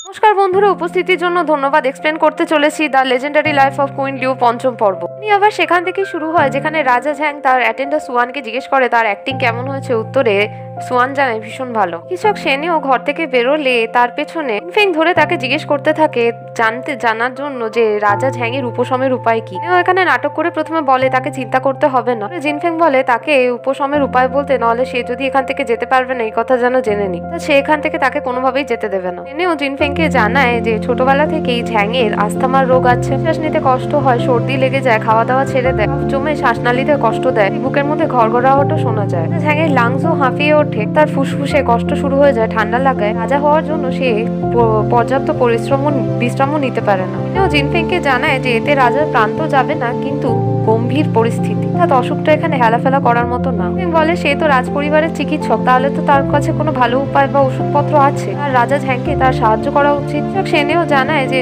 নমস্কার বন্ধুরা, উপস্থিতির জন্য ধন্যবাদ। এক্সপ্লেন করতে চলেছি the legendary life of queen Liu পঞ্চম পর্ব। আবার সেখান থেকে শুরু হয় যেখানে রাজা ঝ্যাং তার অ্যাটেন্ডার সুয়ানকে জিজ্ঞেস করে তার অ্যাক্টিং কেমন হয়েছে। উত্তরে সুয়ান জানায় ভীষণ ভালো। কৃষক সেনেও ঘর থেকে বেরোলে তার পেছনে জিনফেং ধরে তাকে জিজ্ঞেস করতে থাকে জানার জন্য যে রাজা ঝ্যাং এর উপশমের উপায় কি। এখানে নাটক করে প্রথমে বলে তাকে চিন্তা করতে হবে না। জিনফেং বলে তাকে উপশমের উপায় বলতে, নাহলে সে যদি এখান থেকে যেতে পারবে না এই কথা যেন জেনে নি। সে এখান থেকে তাকে কোনোভাবেই যেতে দেবে না। সেনেও জিনফেংকে জানায় যে ছোটবেলা থেকেই ঝ্যাং এর আস্থামার রোগ আছে, শ্বাস নিতে কষ্ট হয়, সর্দি লেগে যায়, খাওয়া দাওয়া ছেড়ে দেয়, জমে শ্বাসনালীতে কষ্ট দেয়, বুকের মধ্যে ঘরঘরাহটও শোনা যায়। ঝ্যাং এর লাংসও হাঁফিয়ে ওঠে, তার ফুসফুসে কষ্ট শুরু হয়ে যায়, ঠান্ডা লাগায়। রাজা হওয়ার জন্য সে পর্যাপ্ত বিশ্রামও নিতে পারে না। জিনফেংকে জানায় যে এতে রাজার প্রাণ তো যাবে না, কিন্তু গম্ভীর পরিস্থিতি, অর্থাৎ অসুখটা এখানে হেলাফেলা করার মতো না। বলে সে তো রাজ পরিবারের চিকিৎসক, তাহলে তো তার কাছে কোনো ভালো উপায় বা ওষুধপত্র আছে, আর রাজা ঝ্যাংকে তার সাহায্য করা উচিত। সেনেও জানায় যে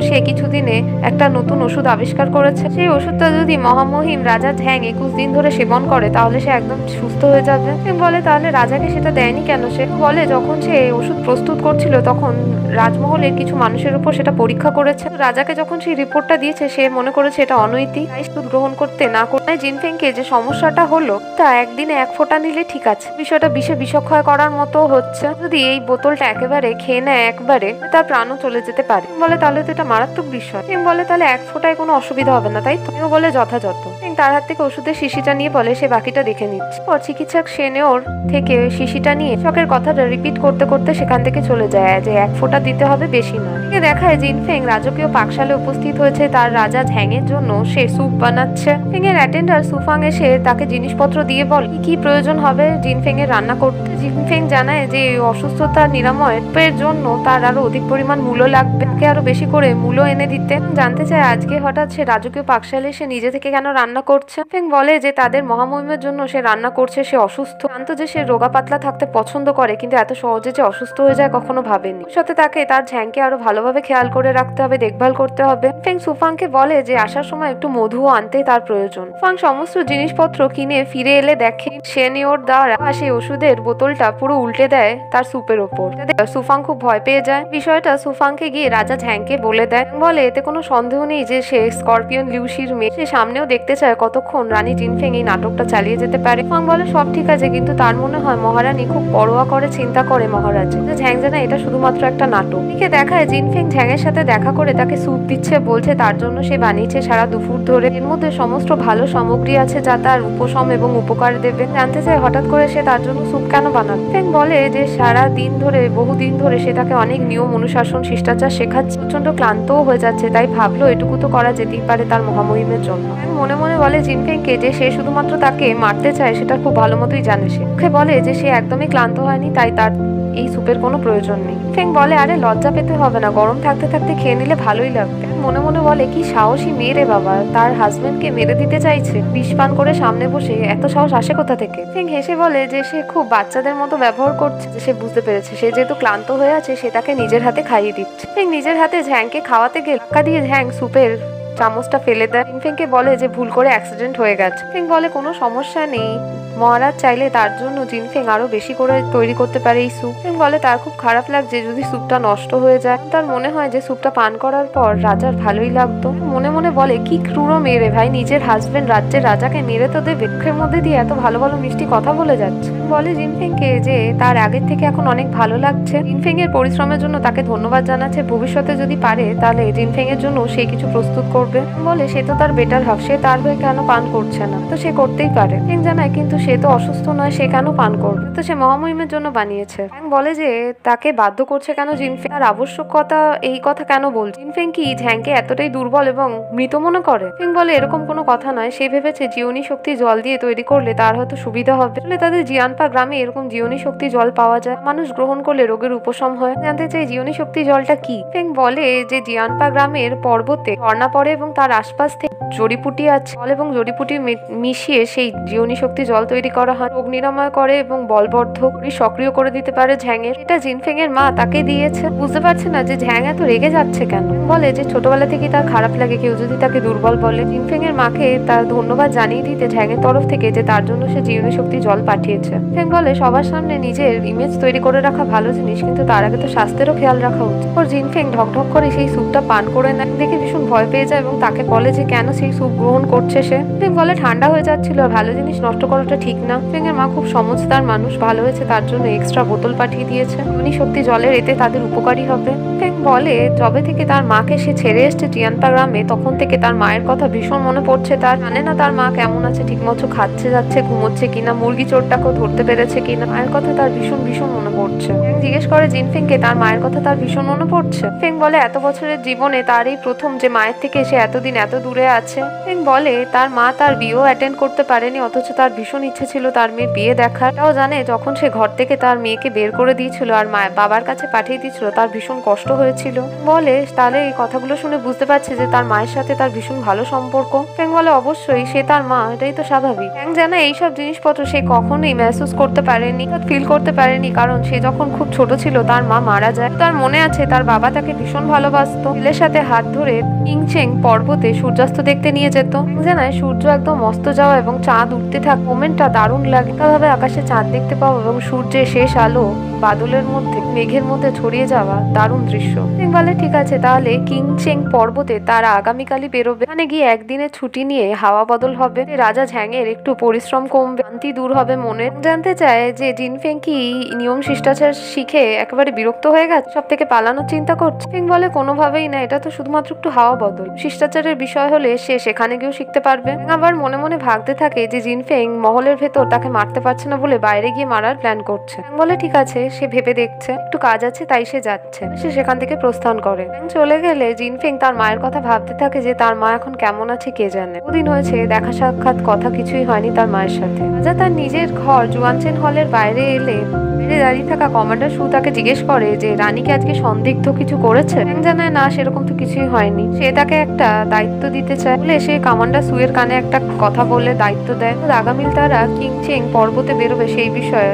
সে কিছুদিনে একটা নতুন ওষুধ আবিষ্কার করেছে। সেই ওষুধটা যদি মহামহিম রাজা ঝ্যাং 21 দিন ধরে সেবন করে তাহলে সে একদম সুস্থ হয়ে যাবে। বলে তাহলে রাজাকে সেটা দেয়নি কেন? সে বলে যখন সে ওষুধ প্রস্তুত করছিল তখন রাজমহলের কিছু মানুষের উপর সেটা পরীক্ষা করেছে। রাজাকে যখন সেই রিপোর্টটা দিয়েছে সে মনে করেছে এটা অনৈতিক, তাই ওষুধ গ্রহণ করতে না করতে জিনফেংকে যে সমস্যাটা হলো তা একদিনে 1 ফোঁটা নিলে ঠিক আছে, বিষয়টা বিষক্ষয় করার মতো হচ্ছে। যদি এই বোতলটা একেবারে খেয়ে নেয় একবারে, তার প্রাণও চলে যেতে পারে। বলে তাহলে তো এটা মারাত্মক বিষয়। বলে তাহলে 1 ফোঁটায় কোনো অসুবিধা হবে না, তাই তো? বলে যথাযথ। তার হাত থেকে ওষুধের শিশিটা নিয়ে বলে সে বাকিটা দেখে নিচ্ছে। পর চিকিৎসক সেনেওর থেকে শিশিটা নিয়ে শখের কথাটা রিপিট করতে করতে সেখান থেকে চলে যায় যে 1 ফোঁটা দিতে হবে, বেশি নয়। দেখায় জিনফেং রাজকীয় পাকশালে উপস্থিত হয়েছে। তার রাজা ঝ্যাং এর জন্য সে স্যুপ বানাচ্ছে। এর অ্যাটেন্ডার সুফাং এসে তাকে জিনিসপত্র দিয়ে বলে কি প্রয়োজন হবে জিনফেং এর রান্না করতে। জিনফেং জানায় যে অসুস্থতার নিরাময়ের জন্য তার আরো অধিক পরিমাণ মূল্য লাগবে, তাকে আরো বেশি করে মূল্য এনে দিতে। জানতে চায় আজকে হঠাৎ সে রাজকীয় পাকশালে সে নিজে থেকে কেন রান্না করছে। বলে যে তাদের মহামহিমের জন্য সে রান্না করছে, সে অসুস্থ। জানতো যে সে রোগা পাতলা থাকতে পছন্দ করে, কিন্তু এত সহজে যে অসুস্থ হয়ে যায় কখনো ভাবেনি। সাথে তাকে তার ঝ্যাংকে আরো ভালোভাবে খেয়াল করে রাখতে হবে, দেখভাল করতে হবে। সুফাংকে বলে যে আসার সময় একটু মধুও আনতে তার প্রয়োজন। ফাং সমস্ত জিনিসপত্র কিনে ফিরে এলে দেখে সেনিওর দ্বারা সেই ওষুধের বোতলটা পুরো উল্টে দেয় তার স্যুপের ওপর। সুফাং খুব ভয় পেয়ে যায়। বিষয়টা সুফাংকে গিয়ে রাজা ঝ্যাংকে বলে দেয়। বলে এতে কোনো সন্দেহ নেই যে সে স্করপিয়ন লিউশির মেয়ে। সে সামনেও দেখতে চায় কতক্ষণ রানী জিনফেং এই নাটকটা চালিয়ে যেতে পারে। ফাং বলে সব ঠিক আছে, কিন্তু তার মনে হয় মহারানী খুব পরোয়া করে, চিন্তা করে মহারাজ। ঝ্যাং জানা এটা শুধুমাত্র একটা নাটক। এদিকে দেখায় জিনফেং ঝ্যাং এর সাথে দেখা করে তাকে স্যুপ দিচ্ছে, বলছে তার জন্য সে বানিয়েছে সারা দুপুর ধরে। এর মধ্যে সমস্ত ভালো সামগ্রী আছে যা তার উপশম এবং উপকার দেবে। জানতে চায় হঠাৎ করে সে তার জন্য স্যুপ কেন বানাবে। বলে যে সারা দিন ধরে বহুদিন ধরে সে তাকে অনেক নিয়ম অনুশাসন শিষ্টাচার শেখাচ্ছে, প্রচন্ড ক্লান্তও হয়ে যাচ্ছে, তাই ভাবলো এটুকু তো করা যেতেই পারে তার মহামহিমের জন্য। মনে মনে বলে জিনফেংকে যে সে শুধুমাত্র তাকে মারতে চায় সেটা খুব ভালো মতোই জানে। সে মুখে বলে যে সে একদমই ক্লান্ত হয়নি, তাই তার এই স্যুপের কোনো প্রয়োজন নেই। ফেং বলে আরে লজ্জা পেতে হবে না, গরম থাকতে থাকতে খেয়ে নিলে ভালোই লাগবে। মনে মনে বলে কি সাহসী মেয়ে রে বাবা, তার হাজবেন্ডকে মেরে দিতে চাইছে, বিষ পান করে সামনে বসে, এত সাহস আসে কোথা থেকে? ফেং হেসে বলে যে সে খুব বাচ্চাদের মতো ব্যবহার করছে। সে বুঝতে পেরেছে সে যেহেতু ক্লান্ত হয়ে আছে সে তাকে নিজের হাতে খাইয়ে দিচ্ছে। ফেং নিজের হাতে ঝ্যাংকে খাওয়াতে গেলে ধাক্কা দিয়ে ঝ্যাং স্যুপের চামচটা ফেলে দেয়। জিনফেংকে বলে যে ভুল করে অ্যাক্সিডেন্ট হয়ে গেছে। ফেং বলে কোনো সমস্যা নেই, মহারাজ চাইলে তার জন্য জিনফেং আরো বেশি করে তৈরি করতে পারে এই স্যুপ। বলে তার খুব খারাপ লাগছে যদি স্যুপটা নষ্ট হয়ে যায়। তার মনে হয় যে স্যুপটা পান করার পর রাজার ভালোই লাগতো। মনে মনে বলে কি ক্রুরো মেরে ভাই, নিজের হাজবেন্ড রাজ্যের রাজাকে মেরে তো দেবে। মুখের মধ্যে দিয়ে এত ভালো ভালো মিষ্টি কথা বলে যাচ্ছে। বলে জিনফেংকে যে তার আগের থেকে এখন অনেক ভালো লাগছে। জিনফেং এর পরিশ্রমের জন্য তাকে ধন্যবাদ জানাচ্ছে। ভবিষ্যতে যদি পারে তাহলে জিনফেং এর জন্য সে কিছু প্রস্তুত করবে। বলে সে তো তার বেটার হাফ, সে তার হয়ে কেন পান করছে না? তো সে করতেই পারে। জানায় কিন্তু সে তো অসুস্থ নয়, সে কেন পান করবে? তো সে মহামহিমের জন্য বানিয়েছে। বলে যে তাকে বাধ্য করছে কেন জিনফেং, তার আবশ্যকতা এই কথা কেন বলছে? জিনফেং কি ঝ্যাংকে এতটাই দুর্বল এবং মৃত মনে করে? বলে এরকম কোনো কথা নয়, সে ভেবেছে জিওনি শক্তি জল দিয়ে তৈরি করলে তার হয়তো সুবিধা হবে। তাদের জিয়ানপা গ্রামে এরকম জিওনি শক্তি জল পাওয়া যায়, মানুষ গ্রহণ করলে রোগের উপশম হয়। জানতে চাই জিওনি শক্তি জলটা কি? বলে যে জিয়ানপা গ্রামের পর্বতে ঝর্ণা পড়ে এবং তার আশপাশ থেকে জড়িপুটি আছে, জল এবং জড়িপুটি মিশিয়ে সেই জীবনী শক্তি জল তৈরি করা হয়, রোগ নিরাময় করে এবং বলবর্ধক সক্রিয় করে দিতে পারে ঝ্যাংয়ের। এটা জিনফেং এর মা তাকে দিয়েছে। বুঝতে পারছে না যে ঝ্যাং এত রেগে যাচ্ছে কেন। বলে যে ছোটবেলা থেকে তার খারাপ লাগে কেউ যদি তাকে দুর্বল বলে। জিনফেং এর মাকে তার ধন্যবাদ জানিয়ে দিতে ঝ্যাংয়ের তরফ থেকে যে তার জন্য সে জীবনী শক্তি জল পাঠিয়েছে। ফেং বলে সবার সামনে নিজের ইমেজ তৈরি করে রাখা ভালো জিনিস, কিন্তু তার আগে তো স্বাস্থ্যেরও খেয়াল রাখা উচিত। ওর জিনফেং ঢকঢক করে সেই স্যুপটা পান করে নেয়, দেখে ভীষণ ভয় পেয়ে যায় এবং তাকে বলে যে কেন সেই স্যুপ গ্রহণ করছে সে। ফেং বলে ঠান্ডা হয়ে যাচ্ছিল, ভালো জিনিস নষ্ট করাটা ঠিক না। ফেং এর মা খুব সমঝদার মানুষ, ভালো হয়েছে তার জন্য এক্সট্রা বোতল পাঠিয়ে দিয়েছে, জীবনী শক্তি জলের এতে তাদের উপকারী হবে। ফেং বলে যবে থেকে তার মাকে সে ছেড়ে এসছে টিয়ানপা গ্রামে, তখন থেকে তার মায়ের কথা ভীষণ মনে পড়ছে। তার জানে না তার মা কেমন আছে, ঠিকমতো খাচ্ছে যাচ্ছে, ঘুমোচ্ছে কিনা, মুরগি চোরটাকেও ধরতে পেরেছে কিনা। মায়ের কথা তার ভীষণ ভীষণ মনে পড়ছে। জিজ্ঞেস করে জিনফেং কে তার মায়ের কথা তার ভীষণ মনে পড়ছে। ফেং বলে এত বছরের জীবনে তার এই প্রথম যে মায়ের থেকে সে এতদিন এত দূরে আছে। ফেং বলে তার মা তার বিয়েও অ্যাটেন্ড করতে পারেনি, অথচ তার ভীষণ ইচ্ছে ছিল তার মেয়ের বিয়ে দেখার। তাও জানে যখন সে ঘর থেকে তার মেয়েকে বের করে দিয়েছিল আর বাবার কাছে পাঠিয়ে দিয়েছিল তার ভীষণ কষ্ট হয়েছিল। বলে তাহলে এই কথাগুলো শুনে বুঝতে পারছে যে তার মায়ের সাথে তার ভীষণ ভালো সম্পর্ক। ফেং বলে অবশ্যই সে তার মা, এটাই তো স্বাভাবিক। ফেং জানে এইসব জিনিসপত্র সে কখনোই মেহসুস করতে পারেনি, ফিল করতে পারেনি, কারণ সে যখন খুব ছোট ছিল তার মা মারা যায়। তার মনে আছে তার বাবা তাকে ভীষণ ভালোবাসতো, ছেলের সাথে হাত ধরে কিংচেং পর্বতে সূর্যাস্ত দেখতে নিয়ে যেত। জানায় সূর্য একদম অস্ত যাওয়া এবং চাঁদ উঠতে থাক মোমেন্টটা দারুণ লাগে। ভাবে আকাশে চাঁদ দেখতে পাবো এবং সূর্যের শেষ আলো বাদলের মধ্যে মেঘের মধ্যে ছড়িয়ে যাওয়া দারুণ দৃশ্য। বলে ঠিক আছে তাহলে কিংচেং পর্বতে তারা আগামীকালই বেরোবে, মানে গিয়ে একদিনের ছুটি নিয়ে হাওয়া বদল হবে, রাজা ঝ্যাংয়ের একটু পরিশ্রম কমবে, শান্তি দূর হবে মনে। জানতে চায় যে জিনফেং কি নিয়ম শিষ্টাচার শিখে একেবারে বিরক্ত হয়ে গেছে, সব থেকে পালানোর চিন্তা করছে। ফেং বলে কোনোভাবেই না, এটা তো শুধুমাত্র একটু হাওয়া বদল, শিষ্টাচারের বিষয় হলে সে সেখানে গিয়েও শিখতে পারবে। আবার মনে মনে ভাবতে থাকে যে জিনফেং মহলের ভেতর তাকে মারতে পারছে না বলে বাইরে গিয়ে মারার প্ল্যান করছে। বলে ঠিক আছে, সে ভেবে দেখছে, একটু কাজ আছে তাই সে যাচ্ছে। সে সেখান থেকে প্রস্থান করে। চলে গেলে জিনফেং তার মায়ের কথা ভাবতে থাকে যে তার মা এখন কেমন আছে কে জানে। দুদিন হয়েছে দেখা সাক্ষাৎ কথা কিছুই হয়নি তার মায়ের সাথে। রাজা তার নিজের ঘর জুয়ানচেন হলের বাইরে এলে দাঁড়িয়ে থাকা কমান্ডার সু তাকে জিজ্ঞেস করে যে রানীকে আজকে সন্দিগ্ধ কিছু করেছে। জানায় না, সেরকম তো কিছুই হয়নি। সে তাকে একটা দায়িত্ব দিতে চায় বলে সে কমান্ডার সু এর কানে একটা কথা বলে দায়িত্ব দেয়। আগামী তারা কিংচেং পর্বতে বেরোবে সেই বিষয়ে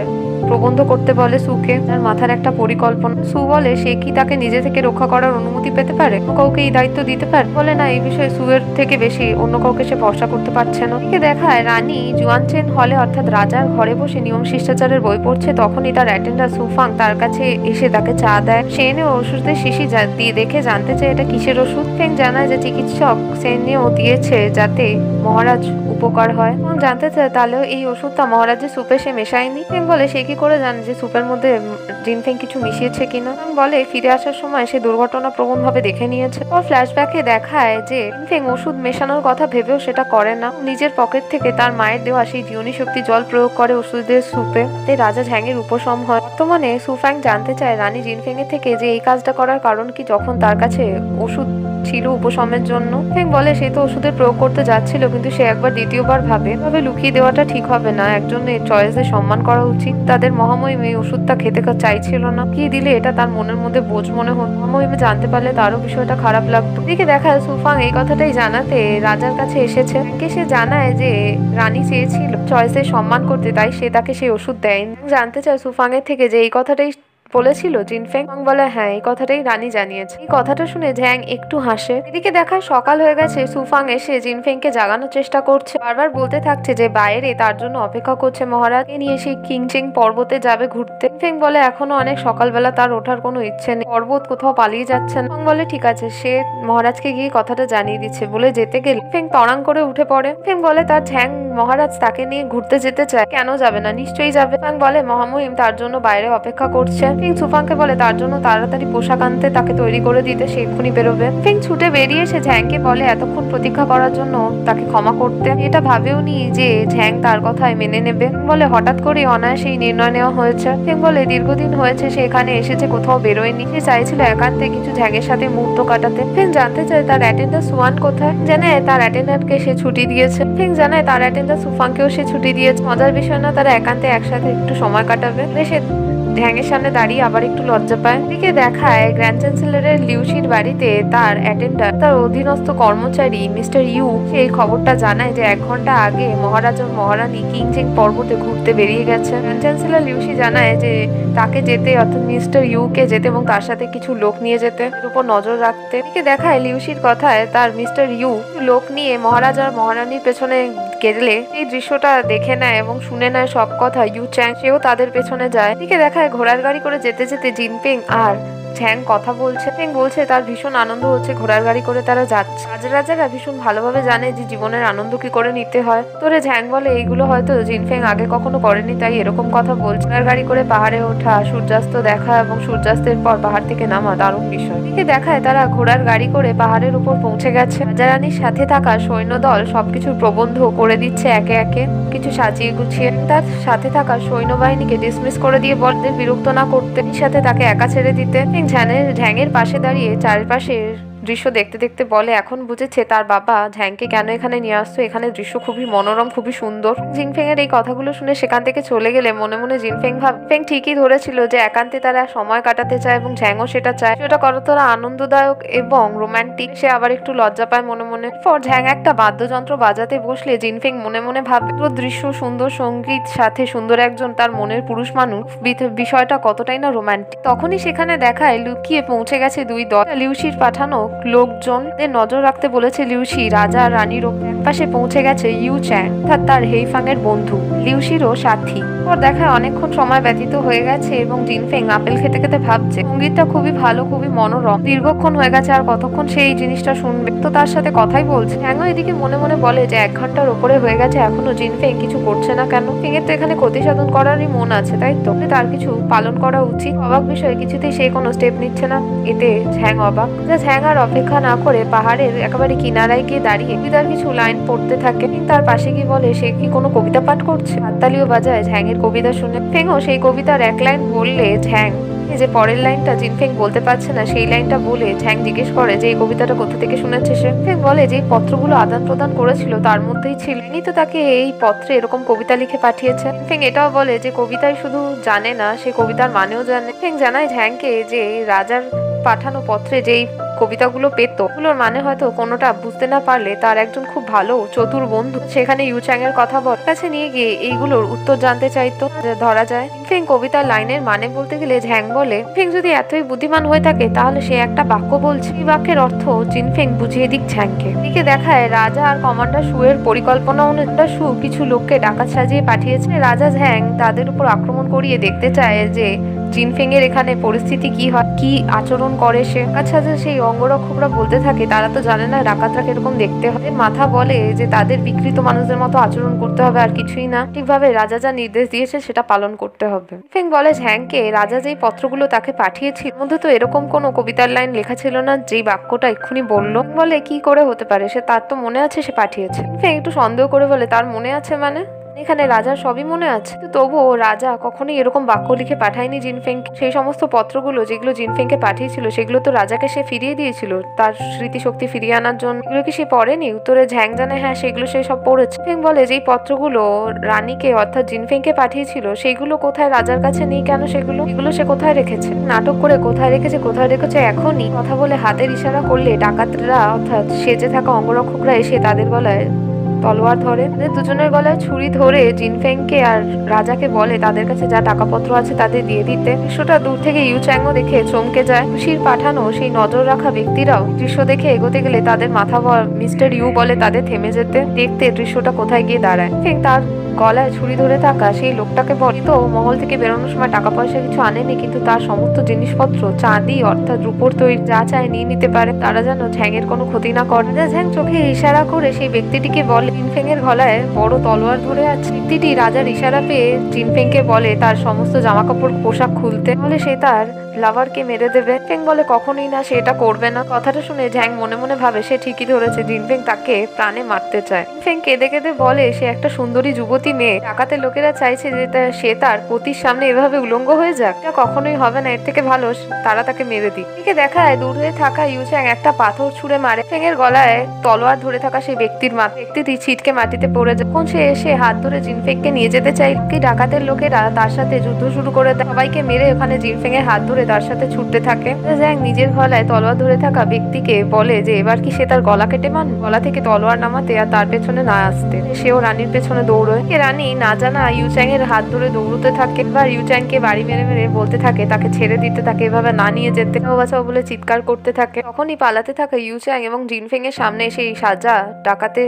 প্রবন্ধ করতে বলে সুকে। তার মাথার একটা পরিকল্পনা। সু বলে সে কি তাকে নিজে থেকে রক্ষা করার অনুমতি পেতে পারে, কাউকে এই দায়িত্ব দিতে পারে। বলে না, এই বিষয়ে সু এর থেকে বেশি অন্য কাউকে সে ভরসা করতে পারছে না। একে দেখায় রানী জুয়ানচেন হলে অর্থাৎ রাজার ঘরে বসে নিয়ম শিষ্টাচারের বই পড়ছে। তখনই তার অ্যাটেন্ডার সুফাং তার কাছে এসে তাকে চা দেয়। সে এনে ওষুধের শিশি দিয়ে দেখে জানতে চায় এটা কিসের ওষুধ। ফেং জানায় যে চিকিৎসক সেনেও দিয়েছে যাতে মহারাজ উপকার হয়। জানতে চায় তাহলে এই ওষুধটা মহারাজের সুপে সে মেশায়নি। ফেং বলে সে কি করে জানে যে সুপের মধ্যে জিনফেং কিছু মিশিয়েছে কিনা। বলে ফিরে আসার সময় সে দুর্ঘটনা প্রবণ ভাবে দেখে নিয়েছে। ওর ফ্ল্যাশব্যাকে দেখায় যে জিনফেং ওষুধ মেশানোর কথা ভেবেও সেটা করে না, নিজের পকেট থেকে তার মায়ের দেওয়া সেই জীবনী শক্তি জল প্রয়োগ করে ওষুধের সুপে। রাজা ঝ্যাংয়ের উপশম হয়। বর্তমানে সুফ্যাং জানতে চায় রানী জিনফেং এর থেকে যে এই কাজটা করার কারণ কি, যখন তার কাছে ওষুধ ছিল উপশমের জন্য। ফেং বলে সে তো ওষুধের প্রয়োগ করতে যাচ্ছিল, কিন্তু সে একবার দ্বিতীয়বার ভাবে লুকিয়ে দেওয়াটা ঠিক হবে না, একজনের চয়েসের সম্মান করা উচিত। তাদের মহামহিম এই ওষুধটা খেতে চাইছিল না, কি দিলে এটা তার মনের মধ্যে বোঝ মনে হতো। মহামহিমে জানতে পারলে তারও বিষয়টা খারাপ লাগতো। এদিকে দেখা সুফাং এই কথাটাই জানাতে রাজার কাছে এসেছে। সে জানায় যে রানী চেয়েছিল চয়েসের সম্মান করতে, তাই সে তাকে সেই ওষুধ দেয়নি। জানতে চায় সুফাং এর থেকে যে এই কথাটাই বলেছিল জিনফেং। বলে হ্যাঁ, এই কথাটাই রানী জানিয়েছে। এই কথাটা শুনে ঝ্যাং একটু হাসে। এদিকে দেখায় সকাল হয়ে গেছে। সুফাং এসে জিনফেং কে জাগানোর চেষ্টা করছে, বারবার বলতে থাকছে যে বাইরে তার জন্য অপেক্ষা করছে মহারাজ, নিয়ে সেই কিংচেং পর্বতে যাবে ঘুরতে। জিনফেং বলে এখনো অনেক সকালবেলা, তার ওঠার কোনো ইচ্ছে নেই, পর্বত কোথাও পালিয়ে যাচ্ছে না। বলে ঠিক আছে, সে মহারাজকে গিয়ে কথাটা জানিয়ে দিচ্ছে। বলে যেতে গেলে ফেং তড়াং করে উঠে পড়ে। ফেং বলে তার ঝ্যাং মহারাজ তাকে নিয়ে ঘুরতে যেতে চায়, কেন যাবে না, নিশ্চয়ই যাবে। ফেং বলে মহামহিম তার জন্য বাইরে অপেক্ষা করছে। ফেং সুফাংকে বলে তার জন্য তাড়াতাড়ি পোশাক আনতে, তাকে তৈরি করে দিতে, সে এক্ষুনি বেরোবে। ফেং ছুটে বেরিয়ে এসে ঝ্যাংকে বলে এতক্ষণ প্রতীক্ষা করার জন্য তাকে ক্ষমা করতে। এটা ভাবেও নি যে ঝ্যাং তার কথায় মেনে নেবে। বলে হঠাৎ করে অনায়াসেই নির্ণয় নেওয়া হয়েছে। ফেং বলে দীর্ঘদিন হয়েছে সে এখানে এসেছে, কোথাও বেরোয়নি, সে চাইছিল একান্তে কিছু ঝ্যাংয়ের সাথে মুহূর্ত কাটাতে। ফেং জানতে চায় তার অ্যাটেন্ডার সুয়ান কোথায়। জানায় তার অ্যাটেন্ডারকে সে ছুটি দিয়েছে। ফেং জানায় তার অ্যাটেন্ডার সুফাংকেও সে ছুটি দিয়েছে। মজার বিষয় না, তারা একান্তে একসাথে একটু সময় কাটাবে। সে ঝ্যাংয়ের সামনে দাঁড়িয়ে আবার একটু লজ্জা পায়। এদিকে দেখায় গ্র্যান্ড চ্যান্সেলরের লিউসির বাড়িতে তার অ্যাটেন্ডার, তার অধীনস্থ কর্মচারী মিস্টার ইউ সেই খবরটা জানায় যে 1 ঘন্টা আগে মহারাজ ও মহারানী কিংজিং পর্বতে ঘুরতে বেরিয়ে গেছে। গ্র্যান্ড চ্যান্সেলর লিউসি জানায় যে তাকে যেতে, অর্থাৎ মিস্টার ইউকে যেতে এবং তার সাথে কিছু লোক নিয়ে যেতে, এর উপর নজর রাখতে। এদিকে দেখায় লিউসির কথায় তার মিস্টার ইউ লোক নিয়ে মহারাজ আর মহারানীর পেছনে গেলে এই দৃশ্যটা দেখে নেয় এবং শুনে নেয় সব কথা। ইউ চ্যাং সেও তাদের পেছনে যায়। এদিকে দেখায় ঘোড়ার গাড়ি করে যেতে যেতে জিনপিং আর ঝ্যাং কথা বলছে। বলছে তার ভীষণ আনন্দ হচ্ছে ঘোড়ার গাড়ি করে তারা যাচ্ছে। রাজারা ভীষণ ভালোভাবে জানে যে জীবনের আনন্দ কি করে নিতে হয়। তোরে ঝ্যাং বলে এইগুলো হয়তো জিনফেং আগে কখনো করেনি, তাই এরকম কথা বলছে। ঘোড়ার গাড়ি করে পাহাড়ে ওঠা, সূর্যাস্ত দেখা এবং সূর্যাস্তের পর পাহাড় থেকে নামা দারুণ বিষয়। এদিকে দেখায় তারা ঘোড়ার গাড়ি করে পাহাড়ের উপর পৌঁছে গেছে। রাজা রানীর সাথে থাকা সৈন্যদল সবকিছুর প্রবন্ধ করে দিচ্ছে একে একে, কিছু সাজিয়ে গুছিয়ে। তার সাথে থাকা সৈন্যবাহিনীকে ডিসমিস করে দিয়ে বলদের বিরক্ত না করতে, সাথে তাকে একা ছেড়ে দিতে। ঝ্যাংয়ের পাশে দাঁড়িয়ে চারপাশে দৃশ্য দেখতে দেখতে বলে এখন বুঝেছে তার বাবা ঝ্যাংকে কেন এখানে নিয়ে আসতো। এখানে দৃশ্য খুবই মনোরম, খুবই সুন্দর। জিনফেং এর এই কথাগুলো শুনে সেখান থেকে চলে গেলে মনে মনে জিনফেং ফেং ঠিকই ধরেছিল যে একান্তে তারা সময় কাটাতে চায় এবং ঝ্যাংও সেটা চায়। সেটা কতটা আনন্দদায়ক এবং রোমান্টিক। সে আবার একটু লজ্জা পায় মনে মনে। পর ঝ্যাং একটা বাদ্যযন্ত্র বাজাতে বসলে জিনফেং মনে মনে ভাবে দৃশ্য, সুন্দর সঙ্গীত, সাথে সুন্দর একজন তার মনের পুরুষ মানুষ, বিষয়টা কতটাই না রোমান্টিক। তখনই সেখানে দেখায় লুকিয়ে পৌঁছে গেছে 2 দল। লিউসির পাঠানো লোকজনদের নজর রাখতে বলেছে লিউসি। রাজা আর রানীর পাশে পৌঁছে গেছে ইউ চ্যাং, অর্থাৎ তার হেইফাং এর বন্ধু, লিউসিরও সাথী। পর দেখায় অনেকক্ষণ সময় ব্যতীত হয়ে গেছে এবং জিনফেং আপেল খেতে খেতে ভাবছে সঙ্গীতটা খুবই ভালো, খুবই মনোরম। দীর্ঘক্ষণ হয়ে গেছে, আর কতক্ষণ সে এই জিনিসটা শুনবে। তো তার সাথে কথাই বলছে। চ্যাংও এদিকে মনে মনে বলে যে 1 ঘন্টার উপরে হয়ে গেছে, এখনো জিনফেং কিছু করছে না কেন। ফেংয়ের তো এখানে ক্ষতি সাধন করারই মন আছে, তাই তো তার কিছু পালন করা উচিত। অবাক বিষয়, কিছুতেই সে কোনো স্টেপ নিচ্ছে না। এতে ঝ্যাং অবাক। ঝ্যাং আর অপেক্ষা না করে পাহাড়ের একেবারে কিনারায় গিয়ে দাঁড়িয়ে কবিতার কিছু লাইন পড়তে থাকে। তার পাশে গিয়ে বলে সে কি কোনো কবিতা পাঠ করছে। হাততালিও বাজায় ঝ্যাংয়ের কবিতা শুনে। ফেংও সেই কবিতার 1 লাইন বললে ঝ্যাং যে পরের লাইনটা জিনফেং বলতে পারছে না, সেই লাইনটা বলে ঝ্যাং জিজ্ঞেস করে যে এই কবিতাটা কোথা থেকে শুনেছে সে। ফেং বলে যে পত্রগুলো আদান প্রদান করেছিল তার মধ্যেই ছিল, ইনি তো তাকে এই পত্রে এরকম কবিতা লিখে পাঠিয়েছে। ফেং এটাও বলে যে কবিতাই শুধু জানে না, সে কবিতার মানেও জানে। ফেং জানায় ঝ্যাংকে যে রাজার পাঠানো পত্রে যেই কবিতাগুলো পেত, ওগুলোর মানে হয়তো কোনোটা বুঝতে না পারলে তার একজন খুব ভালো চতুর বন্ধু সেখানে ইউ চ্যাং এর কথা কাছে নিয়ে গিয়ে এইগুলোর উত্তর জানতে চাইতো। ধরা যায় ফেং কবিতার লাইনের মানে বলতে গেলে ঝ্যাং বলে ফেং যদি এতই বুদ্ধিমান হয়ে থাকে তাহলে সে একটা বাক্য বলছে, এই বাক্যের অর্থ জিনফেং বুঝিয়ে দিক ঝ্যাংকে। এদিকে দেখায় রাজা আর কমান্ডার সু এর পরিকল্পনা অনুযায়ী সু কিছু লোককে ডাকাত সাজিয়ে পাঠিয়েছে। রাজা ঝ্যাং তাদের উপর আক্রমণ করিয়ে দেখতে চায় যে জিনফেং এর এখানে পরিস্থিতি কি হয়, কি আচরণ করে সে। আচ্ছা, সেই অঙ্গরক্ষকরা বলতে থাকে তারা তো জানে না ডাকাতরা কিরকম দেখতে হয়। মাথা বলে যে তাদের বিকৃত মানুষদের মতো আচরণ করতে হবে, আর কিছুই না। ঠিকভাবে রাজা যা নির্দেশ দিয়েছে সেটা পালন করতে হবে। ফেং বলে ঝ্যাংকে রাজা যেই পত্রগুলো তাকে পাঠিয়েছিল মধ্যে তো এরকম কোনো কবিতার লাইন লেখা ছিল না যেই বাক্যটা এক্ষুনি বললো। বলে কি করে হতে পারে, সে তার তো মনে আছে সে পাঠিয়েছে। ফেং একটু সন্দেহ করে বলে তার মনে আছে মানে? এখানে রাজার সবই মনে আছে, তবুও রাজা কখনোই এরকম বাক্য লিখে পাঠায়নি জিনফেং। সেই সমস্ত পত্রগুলো যেগুলো জিনফেংকে পাঠিয়েছিল সেগুলো তো রাজাকে সে ফিরিয়ে দিয়েছিল তার স্মৃতিশক্তি ফিরিয়ে আনার জন্য। এগুলো কি সে পড়েনি? উত্তরে ঝ্যাং জানে হ্যাঁ সেগুলো সে সব পড়েছে। ফেং বলে যেই পত্রগুলো রানীকে অর্থাৎ জিনফেংকে পাঠিয়েছিল সেগুলো কোথায়, রাজার কাছে নেই কেন? সেগুলো সে কোথায় রেখেছে? নাটক করে কোথায় রেখেছে এখনই কথা বলে হাতের ইশারা করলে ডাকাতরা অর্থাৎ সেজে থাকা অঙ্গরক্ষকরা এসে তাদের গলায় তলোয়ার ধরে। দুজনের গলায় ছুরি ধরে জিনফেংকে আর রাজাকে বলে তাদের কাছে যা টাকাপত্র আছে তাদের দিয়ে দিতে। দৃশ্যটা দূর থেকে ইউ চ্যাংও দেখে চমকে যায়। খুশির পাঠানো সেই নজর রাখা ব্যক্তিরাও দৃশ্য দেখে এগোতে গেলে তাদের মাথা মিস্টার ইউ বলে তাদের থেমে যেতে। দেখতে দৃশ্যটা কোথায় গিয়ে দাঁড়ায়। ফেং তার গলায় ছুরি ধরে থাকা সেই লোকটাকে বলে তো মহল থেকে বেরোনোর সময় টাকা পয়সা কিছু আনেনি, কিন্তু তার সমস্ত জিনিসপত্র চাঁদি অর্থাৎ রূপোর তৈরি যা চায় নিয়ে নিতে পারে, তারা যেন ঝ্যাংয়ের কোনো ক্ষতি না করে। ঝ্যাং চোখে ইশারা করে সেই ব্যক্তিটিকে বলে জিনফেং এর গলায় বড় তলোয়ার ধরে আছে। ব্যক্তিটি রাজার ইশারা পেয়ে জিনফেংকে বলে তার সমস্ত জামা কাপড় পোশাক খুলতে, বলে সে তার লাভারকে মেরে দেবে। ফেং বলে কখনোই না, সে এটা করবে না। কথাটা শুনে ঝ্যাং মনে মনে ভাবে সে ঠিকই ধরেছে, জিনফেং তাকে প্রাণে মারতে চায়। ফেং কেঁদে কেঁদে বলে সে একটা সুন্দরী যুবতী মেয়ে, ডাকাতের লোকেরা চাইছে যে সে তার পতির সামনে এভাবে উলঙ্গ হয়ে যাক, এটা কখনোই হবে না, এর থেকে ভালো তারা তাকে মেরে দিক। এদিকে দেখায় দূরে থাকা ইউ চ্যাং একটা পাথর ছুঁড়ে মারে ফেং এর গলায় তলোয়ার ধরে থাকা সেই ব্যক্তির ব্যক্তিটি ছিটকে মাটিতে পড়ে যায়। যখন সে এসে হাত ধরে জিনফেংকে নিয়ে যেতে চাই কি ডাকাতের লোকেরা তার সাথে যুদ্ধ শুরু করে দেয়, সবাইকে মেরে ওখানে জিনফেং এর হাত ধরে তার সাথে ছুটতে থাকে। জ্যাং নিজের গলায় তলোয়ার ধরে থাকা ব্যক্তিকে বলে যে এবার কি সে তার গলা কেটে মান, গলা থেকে তলোয়ার নামাতে আর তার পেছনে না আসতে। সেও রানীর পেছনে দৌড়য়। রানী না জানা ইউচ্যাং এর হাত ধরে দৌড়তে থাকে। এবার ইউচ্যাংকে বাড়ি মেরে মেরে বলতে থাকে তাকে ছেড়ে দিতে, তাকে এভাবে না নিয়ে যেতে, বাঁচাও বলে চিৎকার করতে থাকে। তখনই পালাতে থাকা ইউচ্যাং এবং জিনফেং এর সামনে সেই সাজা ডাকাতে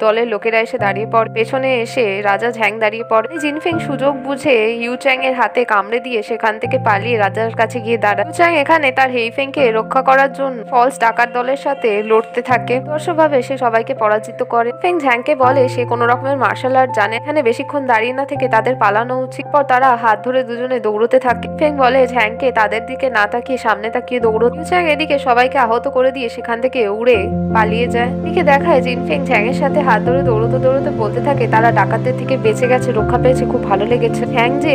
দলের লোকেরা এসে দাঁড়িয়ে পড়ে। পেছনে এসে রাজা ঝ্যাং দাঁড়িয়ে পড়ে। জিনফেং সুযোগ বুঝে ইউচ্যাং এর হাতে কামড়ে দিয়ে সেখান থেকে পালিয়ে রাজার কাছে গিয়ে দাঁড়ায়। ইউচ্যাং এখানে তার হেইফেংকে রক্ষা করার জন্য ফলস ডাকাত দলের সাথে লড়তে থাকে। দর্শকভাবে সে সবাইকে পরাজিত করে। ফেং ঝ্যাংকে বলে সে কোনো রকমের মার্শাল আর্ট জানে, এখানে বেশিক্ষণ দাঁড়িয়ে না থেকে তাদের পালানো উচিত। পর তারা হাত ধরে দুজনে দৌড়তে থাকে। ফেং বলে ঝ্যাংকে তাদের দিকে না তাকিয়ে সামনে তাকিয়ে দৌড়ো। ইউচ্যাং এদিকে সবাইকে আহত করে দিয়ে সেখান থেকে উড়ে পালিয়ে যায়। এদিকে দেখায় জিনফেং ঝ্যাং এর সাথে হাত ধরে দৌড়তে দৌড়তে বলতে থাকে তারা ডাকাতদের থেকে বেঁচে গেছে, রক্ষা পেয়েছে, খুব ভালো লেগেছে। ঝ্যাং যে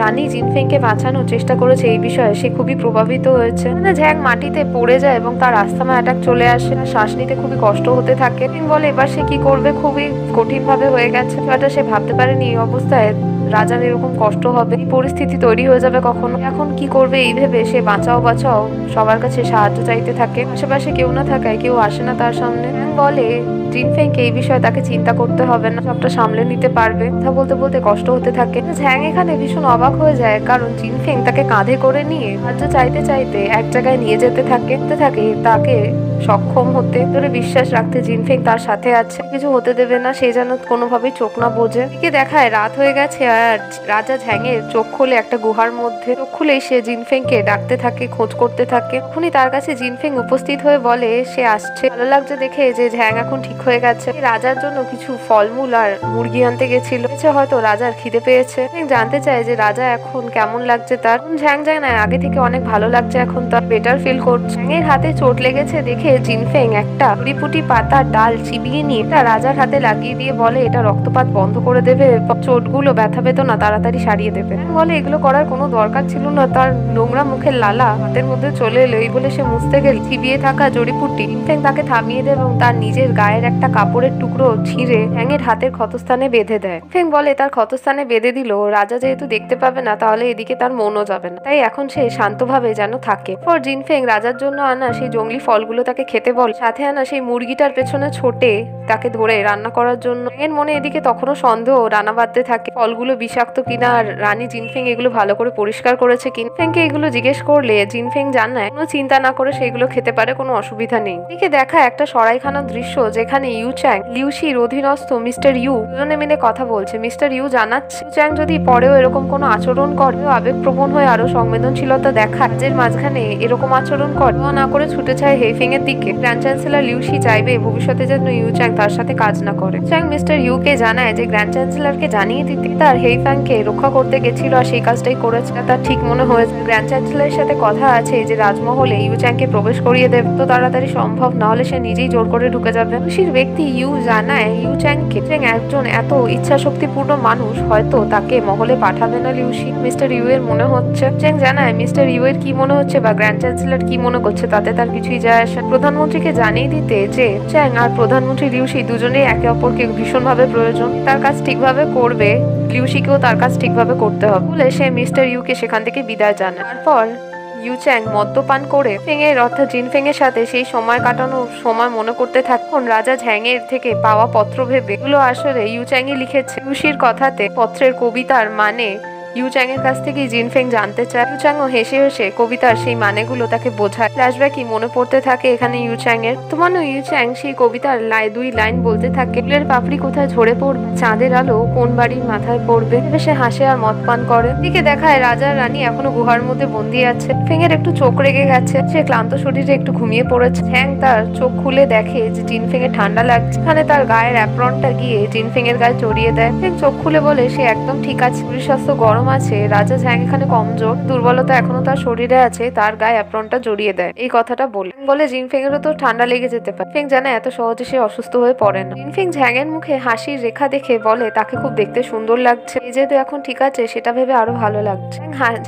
রানী জিনফেংকে বাঁচানোর চেষ্টা করেছে এই বিষয়ে সে খুবই প্রভাবিত হয়েছে। ঝ্যাং মাটিতে পড়ে যায় এবং তার আস্থামা অ্যাটাক চলে আসে। শ্বাস নিতে খুবই কষ্ট হতে থাকে। বলে এবার সে কি করবে, খুবই কঠিন ভাবে হয়ে গেছে। সেটা সে ভাবতে পারেনি এই অবস্থায় রাজার এরকম কষ্ট হবে, এই পরিস্থিতি তৈরি হয়ে যাবে কখনো। এখন কি করবে এই ভেবে সে বাঁচাও বাঁচাও সবার কাছে সাহায্য চাইতে থাকে। আশেপাশে কেউ না থাকায় কেউ আসে না তার সামনে। বলে জিনফেংকে এই বিষয়ে তাকে চিন্তা করতে হবে না, সবটা সামলে নিতে পারবে। কথা বলতে বলতে কষ্ট হতে থাকে। ঝ্যাং এখানে ভীষণ অবাক হয়ে যায়, কারণ জিনফেং তাকে কাঁধে করে নিয়ে সাহায্য চাইতে চাইতে এক জায়গায় নিয়ে যেতে থাকে তাকে সক্ষম হতে ধরে বিশ্বাস রাখতে জিনফেং তার সাথে আছে, কিছু হতে দেবে না, সে যেন কোনোভাবেই চোখ না বোঝে। এদিকে দেখায় রাত হয়ে গেছে আর রাজা ঝ্যাংয়ের চোখ খুলে একটা গুহার মধ্যে। চোখ খুলেই সে জিনফেংকে ডাকতে থাকে, খোঁজ করতে থাকে। তখনই তার কাছে জিনফেং উপস্থিত হয়ে বলে সে আসছে। ভালো লাগছে দেখে যে ঝ্যাং এখন ঠিক হয়ে গেছে। রাজার জন্য কিছু ফলমূল আর মুরগি আনতে গেছিল, হয়তো রাজার খিদে পেয়েছে। জানতে চায় যে রাজা এখন কেমন লাগছে তার। ঝ্যাং যায় না, আগে থেকে অনেক ভালো লাগছে, এখন তার বেটার ফিল করছে। ঝ্যাংয়ের হাতে চোট লেগেছে দেখে জিনফেং একটা পুটি পাতার ডাল চিবিয়ে নিয়ে এটা রাজার হাতে লাগিয়ে দিয়ে বলে এটা রক্তপাত বন্ধ করে দেবে, চোটগুলো ব্যথা বেদনা তাড়াতাড়ি সারিয়ে দেবে। বলে এগুলো করার কোনো দরকার ছিল না, তার নোংরা মুখের লালা হাতের মধ্যে চলে এলো। এই বলে সে মুছতে গেলে চিবিয়ে থাকা জড়িপুটি জিনফেং তাকে থামিয়ে দেয় এবং তার নিজের গায়ের একটা কাপড়ের টুকরো ছিঁড়ে ঝ্যাংয়ের হাতের ক্ষতস্থানে বেঁধে দেয়। ফেং বলে তার ক্ষতস্থানে বেঁধে দিল, রাজা যেহেতু দেখতে পাবে না তাহলে এদিকে তার মনও যাবে না, তাই এখন সে শান্তভাবে যেন থাকে। পর জিনফেং রাজার জন্য আনা সেই জঙ্গলি ফলগুলো তাকে খেতে বলে, সাথে আনা সেই মুরগিটার পেছনে ছোটে তাকে ধরে রান্না করার জন্য। এর মনে এদিকে তখনও সন্দেহ রান্না বাঁধতে থাকে, ফলগুলো বিষাক্ত কিনা আর রানী জিনফেং এগুলো ভালো করে পরিষ্কার করেছে কিনা। ফেংকে এগুলো জিজ্ঞেস করলে জিনফেং জানায় কোনো চিন্তা না করে সেগুলো খেতে পারে, কোনো অসুবিধা নেই। এদিকে দেখা একটা সরাইখানার দৃশ্য যেখানে ইউচ্যাং লিউশির অধীনস্থ মিস্টার ইউ দুজনে মিলে কথা বলছে। মিস্টার ইউ জানাচ্ছে ইউচ্যাং যদি পরেও এরকম কোনো আচরণ করে, আবেগপ্রবণ হয়ে আরো সংবেদনশীলতা দেখায়, কাজের মাঝখানে এরকম আচরণ করে না করে ছুটে যায় হেইফেং এর দিকে। গ্র্যান্ড চ্যান্সেলর লিউশি চাইবে ভবিষ্যতে যেন ইউচ্যাং তার সাথে কাজ না করে। চ্যাং মিস্টার ইউকে জানায় যে গ্র্যান্ড চ্যান্সেলরকে জানিয়ে দিতে তার হেইফেংকে রক্ষা করতে গেছিল আর সেই কাজটাই করেছে, তার ঠিক মনে হয়েছে। গ্র্যান্ড চ্যান্সেলরের সাথে কথা আছে যে রাজমহলে ইউচ্যাংকে প্রবেশ করিয়ে দেবে, তো তাড়াতাড়ি সম্ভব, না হলে সে নিজেই জোর করে ঢুকে যাবে। খুশির ব্যক্তি ইউ জানায় ইউচ্যাংকে একজন এত ইচ্ছা শক্তিপূর্ণ মানুষ হয়তো তাকে মহলে পাঠাবে না লিউশি। মিস্টার ইউ এর মনে হচ্ছে চ্যাং জানায় মিস্টার ইউ এর কি মনে হচ্ছে বা গ্র্যান্ড চ্যান্সেলর কি মনে করছে তাতে তার কিছুই যায় আসে। প্রধানমন্ত্রীকে জানিয়ে দিতে যে চ্যাং আর প্রধানমন্ত্রী লিউশি দুজনেই একে অপরকে ভীষণভাবে প্রয়োজন, তার কাজ ঠিকভাবে করবে, লিউশিকেও তার কাজ ঠিকভাবে করতে হবে বলে সে মিস্টার ইউকে সেখান থেকে বিদায় জানায়। তারপর ইউচ্যাং মদ্যপান করে ফেংয়ের অর্থাৎ জিনফেং এর সাথে সেই সময় কাটানোর সময় মনে করতে থাকুন। রাজা ঝ্যাংয়ের থেকে পাওয়া পত্র ভেবে এগুলো আসলে ইউচ্যাংই লিখেছে। ইউশির কথাতে পত্রের কবিতার মানে ইউচ্যাং এর কাছ থেকে জিনফেং জানতে চায়। ইউচ্যাংও হেসে হেসে কবিতার সেই মানেগুলো তাকে বোঝায়। ফ্ল্যাশব্যাকই মনে পড়তে থাকে এখানে ইউচ্যাং এর। তোমারও ইউচ্যাং সেই কবিতার দুই লাইন বলতে থাকে, ফুলের পাপড়ি কোথায় ঝরে পড়বে, চাঁদের আলো কোন বাড়ির মাথায় পড়বে। সে হাসে আর মদ পান করে। দিকে দেখায় রাজা রানী এখনো গুহার মধ্যে বন্দি আছে। ফেংয়ের একটু চোখ রেগে গেছে, সে ক্লান্ত শরীরে একটু ঘুমিয়ে পড়েছে। ঝ্যাং তার চোখ খুলে দেখে যে জিনফেং এর ঠান্ডা লাগছে, এখানে তার গায়ের অ্যাপ্রনটা গিয়ে জিনফেং এর গায়ে চড়িয়ে দেয়। ফেং চোখ খুলে বলে সে একদম ঠিক আছে, শরীর স্বাস্থ্য গরম নিয়ম আছে, রাজা ঝ্যাং এখানে কমজোর, দুর্বলতা এখনো তার শরীরে আছে, তার গায়ে অ্যাপ্রনটা জড়িয়ে দেয়। এই কথাটা বলে জিনফেং এরও তো ঠান্ডা লেগে যেতে পারে। ফেং জানে এত সহজে সে অসুস্থ হয়ে পড়ে না। জিনফেং ঝ্যাং এর মুখে হাসির রেখা দেখে বলে তাকে খুব দেখতে সুন্দর লাগছে, এই যেহেতু এখন ঠিক আছে সেটা ভেবে আরো ভালো লাগছে।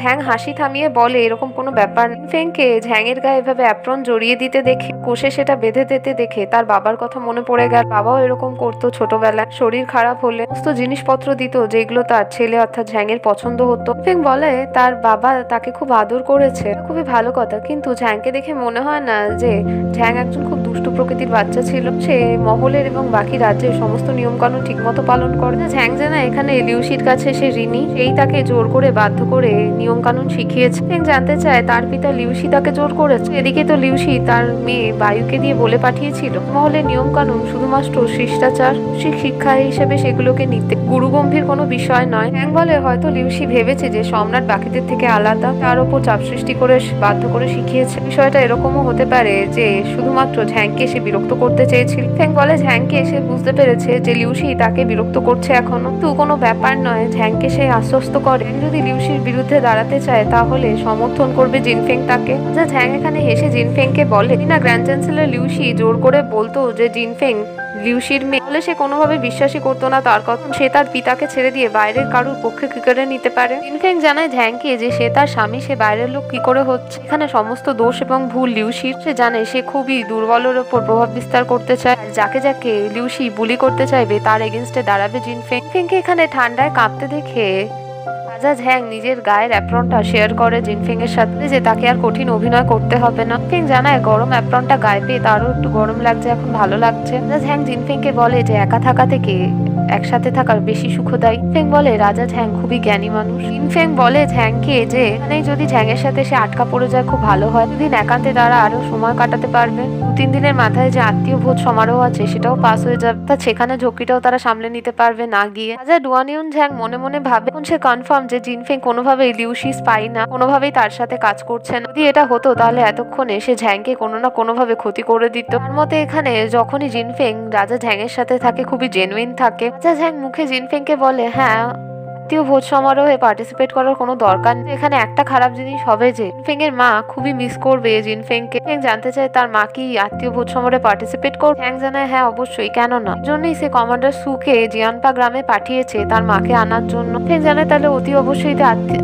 ঝ্যাং হাসি থামিয়ে বলে এরকম কোনো ব্যাপার। জিনফেং কে ঝ্যাং এর গায়ে এভাবে অ্যাপ্রন জড়িয়ে দিতে দেখে, কোষে সেটা বেঁধে দিতে দেখে তার বাবার কথা মনে পড়ে গেল। বাবাও এরকম করতো ছোটবেলায়, শরীর খারাপ হলে সমস্ত জিনিসপত্র দিত যেগুলো তার ছেলে অর্থাৎ ঝ্যাং এর পছন্দ হতো। জিনফেং বলে তার বাবা তাকে খুব আদর করেছে, খুবই ভালো কথা, কিন্তু ঝ্যাংকে দেখে মনে হয় না যে ঝ্যাং একজন খুব দুষ্টু প্রকৃতির বাচ্চা ছিল। সে মহলের এবং বাকি রাজ্যের সমস্ত নিয়ম কানুন ঠিক মতো পালন করে। ঝ্যাং জানা এখানে লিউসির কাছে সে ঋণী, সেই তাকে জোর করে বাধ্য করে নিয়ম কানুন শিখিয়েছে। ঝ্যাং জানতে চায় তার পিতা লিউসি তাকে জোর করেছে, এদিকে তো লিউসি তার মেয়ে বায়ুকে দিয়ে বলে পাঠিয়েছিল মহলের নিয়ম কানুন শুধুমাত্র শিষ্টাচার শিক্ষা হিসেবে সেগুলোকে নিতে, গুরুগম্ভীর কোনো বিষয় নয়। ঝ্যাং বলে হয়তো লিউসি ভেবেছে যে সম্রাট বাকিদের থেকে আলাদা, তার উপর চাপ সৃষ্টি করে বাধ্য করে শিখিয়েছে। বিষয়টা এরকমও হতে পারে যে শুধুমাত্র ঝ্যাংকে সে বিরক্ত করতে চেয়েছিল। ঝ্যাং বলে ঝ্যাংকে সে বুঝতে পেরেছে যে লিউসি তাকে বিরক্ত করছে এখনো, তো কোনো ব্যাপার নয়। ঝ্যাংকে সে আশ্বস্ত করে যদি লিউসির বিরুদ্ধে দাঁড়াতে চায় তাহলে সমর্থন করবে জিনফেং তাকে। ঝ্যাং এখানে হেসে জিনফেংকে বলে না গ্র্যান্ড চ্যান্সেলর লিউসি জোর করে বলতো যে জিনফেং লিউসির মেয়ে হলে সে কোনোভাবে বিশ্বাসই করতো না তার কথা, সে তার পিতাকে ছেড়ে দিয়ে বাইরের কারুর পক্ষে কি করে নিতে পারে। জিনফেং জানায় ঝ্যাংকে যে সে তার স্বামী, সে বাইরের লোক কি করে হচ্ছে, এখানে সমস্ত দোষ এবং ভুল লিউসির। সে জানে সে খুবই দুর্বলের ওপর প্রভাব বিস্তার করতে চায়, যাকে যাকে লিউসি বুলি করতে চাইবে তার এগেনস্টে দাঁড়াবে জিনফেং। জিনফেংকে এখানে ঠান্ডায় কাঁপতে দেখে রাজা ঝ্যাং নিজের গায়ের অ্যাপ্রনটা শেয়ার করে জিনফেং এর সাথে যে তাকে আর কঠিন অভিনয় করতে হবে না। জিনফেং জানায় গরম অ্যাপ্রনটা গায়ে পেয়ে তারও একটু গরম লাগছে, এখন ভালো লাগছে। রাজা ঝ্যাং জিনফেংকে বলে যে একা থাকা থেকে একসাথে থাকার বেশি সুখদায়ী। জিনফেং বলে রাজা ঝ্যাং খুবই জ্ঞানী মানুষ। জিনফেং বলে ঝ্যাংকে যে যদি ঝ্যাং এর সাথে সে আটকা পড়ে যায় খুব ভালো হয়, দুদিন একান্তে তারা আরো সময় কাটাতে পারবে, 2-3 দিনের মাথায় যে আত্মীয় ভোজ সমারোহ আছে সেটাও পাস হয়ে যাবে, তা সেখানে ঝুঁকিটাও তারা সামলে নিতে পারবে না গিয়ে। রাজা ডুয়ানিউন ঝ্যাং মনে মনে ভাবে সে কনফার্ম যে জিনফেং কোনোভাবেই লিউসি স্পাই না, কোনোভাবেই তার সাথে কাজ করছে না। যদি এটা হতো তাহলে এতক্ষণে সে ঝ্যাংকে কোনো না কোনোভাবে ক্ষতি করে দিত। তার মতে এখানে যখনই জিনফেং রাজা ঝ্যাং এর সাথে থাকে খুবই জেনুইন থাকে। রাজা ঝ্যাং মুখে জিনফেংকে বলে হ্যাঁ আত্মীয় ভোজ সমারোহে পার্টিসিপেট করার কোনো দরকার নেই, এখানে একটা খারাপ জিনিস হবে যে জিনফেং এর মা খুবই মিস করবে জিনফেংকে। জানতে চায় তার মা কি আত্মীয় ভোজ সমারোহে পার্টিসিপেট করবে। ঝ্যাং জানায় হ্যাঁ অবশ্যই, কেন না, জন্যই সে কমান্ডার সুকে জিয়ানপা গ্রামে পাঠিয়েছে তার মাকে আনার জন্য। ঝ্যাং জানায় তাহলে অতি অবশ্যই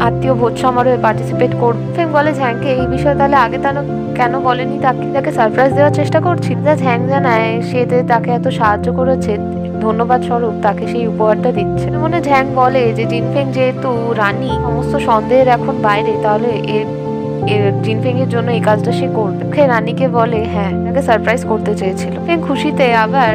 আত্মীয় ভোজ সমারোহে পার্টিসিপেট করবে। ঝ্যাং বলে ঝ্যাংকে এই বিষয়ে তাহলে আগে তাহলে কেন বলেনি, তাকে সারপ্রাইজ দেওয়ার চেষ্টা করছি। ঝ্যাং জানায় সে তাকে এত সাহায্য করেছে, ধন্যবাদ স্বরূপ তাকে সেই উপহারটা দিচ্ছে। মনে ঝ্যাং বলে যে জিনফেং যেহেতু রানী, সমস্ত সন্দেহের এখন বাইরে, তাহলে জিনফেং এর জন্য এই কাজটা সে করবে। রানীকে বলে হ্যাঁ তাকে সারপ্রাইজ করতে চেয়েছিল। খুশিতে আবার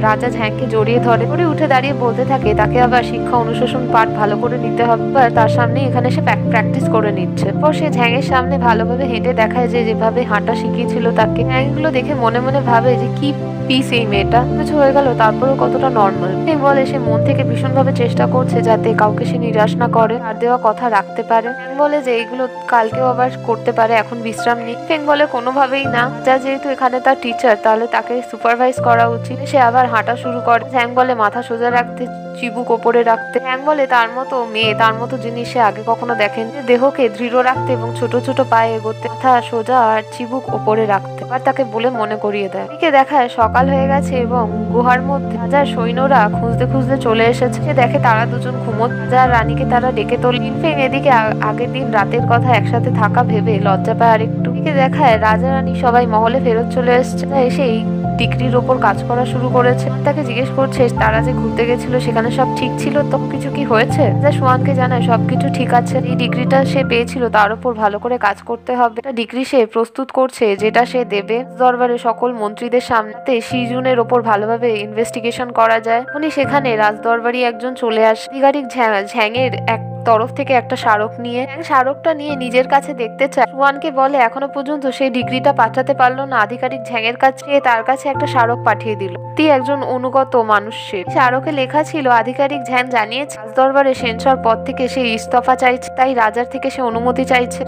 রাজা ঝ্যাংকে জড়িয়ে ধরে, উঠে দাঁড়িয়ে বলতে থাকে তাকে আবার শিক্ষা অনুশাসন পাঠ ভালো করে নিতে হবে। তার সামনে এখানে সে প্র্যাকটিস করে নিচ্ছে। পর সে ঝ্যাংয়ের সামনে ভালোভাবে হেঁটে দেখায় যে যেভাবে হাঁটা শিখিয়েছিল তাকে। ঝ্যাংগুলো দেখে মনে মনে ভাবে যে কি পিস এই মেয়েটা, কিছু হয়ে গেল তারপরেও কতটা নর্মাল। বলে সে মন থেকে ভীষণভাবে চেষ্টা করছে যাতে কাউকে সে নিরাশ না করে, আর দেওয়া কথা রাখতে পারে। বলে যে এইগুলো কালকেও আবার করতে পারে, এখন বিশ্রাম নিই। বলে কোনোভাবেই না, যা যেহেতু এখানে তার টিচার তাহলে তাকে সুপারভাইজ করা উচিত। সে আবার হাঁটা শুরু করে। ঝ্যাং বলে মাথা সোজা রাখতে, চিবুক ওপরে রাখতে। ঝ্যাং বলে তার মতো মেয়ে, তার মতো জিনিস সে আগে কখনো দেখেনি। দেহকে দৃঢ় রাখতে এবং ছোট ছোট পায়ে এগোতে, মাথা সোজা আর চিবুক ওপরে রাখতে। আর তাকে বলে মনে করিয়ে দেয়। এদিকে দেখায় সকাল হয়ে গেছে এবং গুহার মধ্যে রাজার সৈন্যরা খুঁজতে খুঁজতে চলে এসেছে। সে দেখে তারা দুজন ঘুমোচ্ছে। রাজা আর রানীকে তারা ডেকে তোলে। জিনফেং এদিকে আগের দিন রাতের কথা একসাথে থাকা ভেবে লজ্জা পায় আর একটু। এদিকে দেখায় রাজা রানী সবাই মহলে ফেরত চলে এসছে। এসেই ডিগ্রির ওপর কাজ করা শুরু করেছে। তাকে জিজ্ঞেস করছে তারা যে ঘুরতে গেছিল সেখানে সব ঠিক ছিল তো, কিছু কি হয়েছে? যা সুয়ানকে জানায় সবকিছু ঠিক আছে। এই ডিগ্রিটা সে পেয়েছিল তার উপর ভালো করে কাজ করতে হবে। ডিগ্রি সে প্রস্তুত করছে যেটা সে দেবে দরবারে সকল মন্ত্রীদের সামনে, শিজুনের ওপর ভালোভাবে ইনভেস্টিগেশন করা যায়। উনি সেখানে রাজদরবারি একজন চলে আসে। আধিকারিক ঝ্যাংয়ের এক তরফ থেকে একটা স্মারক নিয়ে, স্মারকটা নিয়ে নিজের কাছে দেখতে চায়। সুয়ানকে বলে এখনো পর্যন্ত সেই ডিগ্রিটা পাঠাতে পারলো না। আধিকারিক ঝ্যাংয়ের কাছে তার কাছে একটা স্মারক পাঠিয়ে দিল। একজন অনুগত মানুষ। সে স্মারকে লেখা ছিল আধিকারিক ঝ্যাং জানিয়েছে রাজদরবারে সেন্সর পদ থেকে সে ইস্তফা চাইছে, তাই রাজার থেকে সে অনুমতি চাইছে।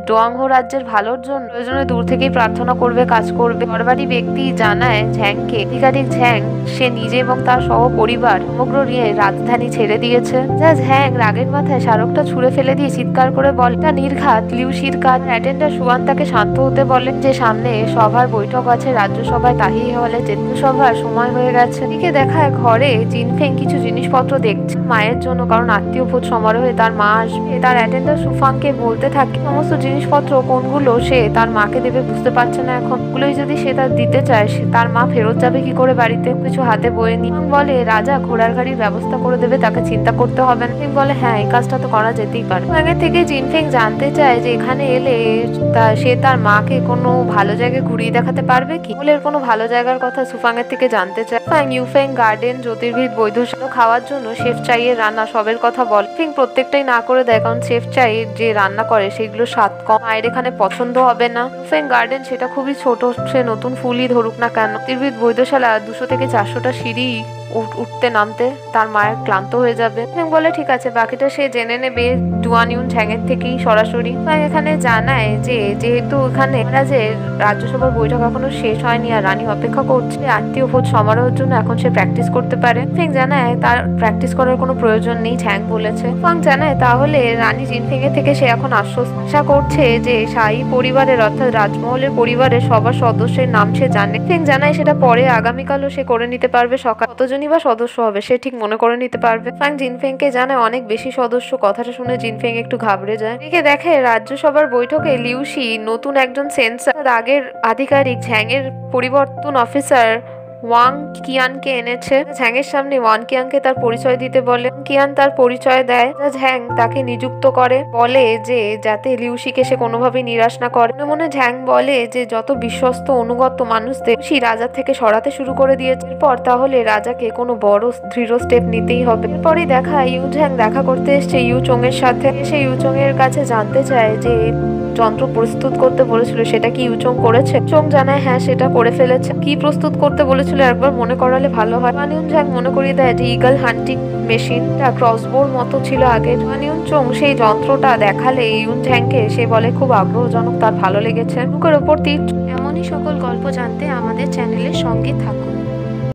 ডোয়াংহো রাজ্যের ভালোর জন্য প্রয়োজনে দূর থেকেই প্রার্থনা করবে, কাজ করবে। দরবারি ব্যক্তি জানায় ঝ্যাংকে আধিকারিক ঝ্যাং সে নিজে এবং তার সহ পরিবার সমগ্র নিয়ে রাজধানী ছেড়ে দিয়েছে। যা ঝ্যাং রাগের মাথায় স্মারকটা ছুঁড়ে ফেলে দিয়ে চিৎকার করে বলে এটা নির্ঘাত লিউসির কাজ। অ্যাটেন্ডার সুয়ান তাকে শান্ত হতে বলে যে সামনে সভার বৈঠক আছে রাজ্যসভায়, তাহি হলে যেতে সভার সময় হয়ে গেছে। এদিকে দেখায় ঘরে জিনফেং কিছু জিনিসপত্র দেখছে মায়ের জন্য, কারণ আত্মীয় ভোজ সমারোহে তার মা আসবে। তার অ্যাটেন্ডার সুফাংকে বলতে থাকে সমস্ত জিনিসপত্র কোনগুলো সে তার মাকে দেবে বুঝতে পারছে না এখন। ওগুলোই যদি সে তার দিতে চায় তার মা ফেরত যাবে কি করে বাড়িতে, কিছু হাতে বয়ে নিয়ে বলে রাজা ঘোড়ার গাড়ির ব্যবস্থা করে দেবে, তাকে চিন্তা করতে হবে না। বলে হ্যাঁ এই কাজটা তো করা যেতেই পারে। আগে থেকে জিনফেং জানতে চায় যে এখানে এলে সে তার মাকে কোনো ভালো জায়গায় ঘুরিয়ে দেখাতে পারবে কি, বলে কোনো ভালো জায়গার কথা সুফাং এর থেকে জানতে চায়। ইউফেং গার্ডেন জ্যোতির্বিদ বৈধশালা খাওয়ার জন্য শেফ চাইয়ের রান্না সবের কথা বলে। ফিং প্রত্যেকটাই না করে দেয়, কারণ শেফ চাইয়ের যে রান্না করে সেগুলো স্বাদ কম, মায়ের এখানে পছন্দ হবে না। ইউফেং গার্ডেন সেটা খুবই ছোট, সে নতুন ফুলই ধরুক না কেন। জ্যোতির্বিদ বৈধশালা 200 থেকে 400টা সিঁড়ি উঠতে নামতে তার মায়ের ক্লান্ত হয়ে যাবে। বলে ঠিক আছে বাকিটা সে জেনে নেবে ডুয়ান ইউন ঝ্যাং এর থেকেই সরাসরি। এখানে জানায় যে যেহেতু এখানে রাজ্যসভার বৈঠক এখনো শেষ হয়নি আর রানী অপেক্ষা করছে আত্মীয় ভোজ সমারোহের জন্য, এখন সে প্র্যাকটিস করতে পারে। ফেং জানায় তার প্র্যাকটিস করার কোনো প্রয়োজন নেই, ঝ্যাং বলেছে। ফাং জানায় তাহলে রানী জিনফেং এর থেকে সে এখন আশা করছে যে শাহী পরিবারের অর্থাৎ রাজমহলের পরিবারের সবার সদস্যের নাম সে জানে। ফেং জানায় সেটা পরে আগামীকালও সে করে নিতে পারবে, সকাল কতজনই বা সদস্য হবে সে ঠিক মনে করে নিতে পারবে। ফাং জিনফেং কে জানায় অনেক বেশি সদস্য, কথাটা শুনে জিনফেং একটু ঘাবড়ে যায়। এদিকে দেখে রাজ্যসভার বৈঠকে লিউসি নতুন একজন সেন্সার আগের আধিকারিক ঝ্যাং এর পরিবর্তন অফিসার ওয়াং কিয়ানকে এনেছে। ঝ্যাংয়ের সামনে ওয়াং কিয়ানকে তার পরিচয় দিতে বলে। কিয়ান তার পরিচয় দেয়, ঝ্যাং তাকে নিযুক্ত করে, বলে যে যাতে লিউসিকে সে কোনোভাবেই নিরাশ না করে। মনে ঝ্যাং বলে যে যত বিশ্বস্ত অনুগত মানুষদের সে রাজার থেকে সরাতে শুরু করে দিয়েছে, এরপর তাহলে রাজাকে কোনো বড় দৃঢ় স্টেপ নিতেই হবে। এরপরই দেখা ইউ ঝ্যাং দেখা করতে এসছে ইউ চং এর সাথে। সে ইউ চং এর কাছে জানতে চায় যে যন্ত্র প্রস্তুত করতে বলেছিল সেটা কি ইউচং করেছে। চং জানায় হ্যাঁ সেটা করে ফেলেছে। কি প্রস্তুত করতে বলেছিল একবার মনে করালে ভালো হয়। ওয়ানিউন ঝ্যাং মনে করিয়ে দেয় যে ইগল হান্টিং মেশিনটা ক্রসবোর মতো ছিল আগে। ওয়ানিউন চং সেই যন্ত্রটা দেখালে ইউন ঝ্যাংকে সে বলে খুব আগ্রহজনক, তার ভালো লেগেছে। মুখের ওপর তীর। এমনই সকল গল্প জানতে আমাদের চ্যানেলের সঙ্গে থাকুন।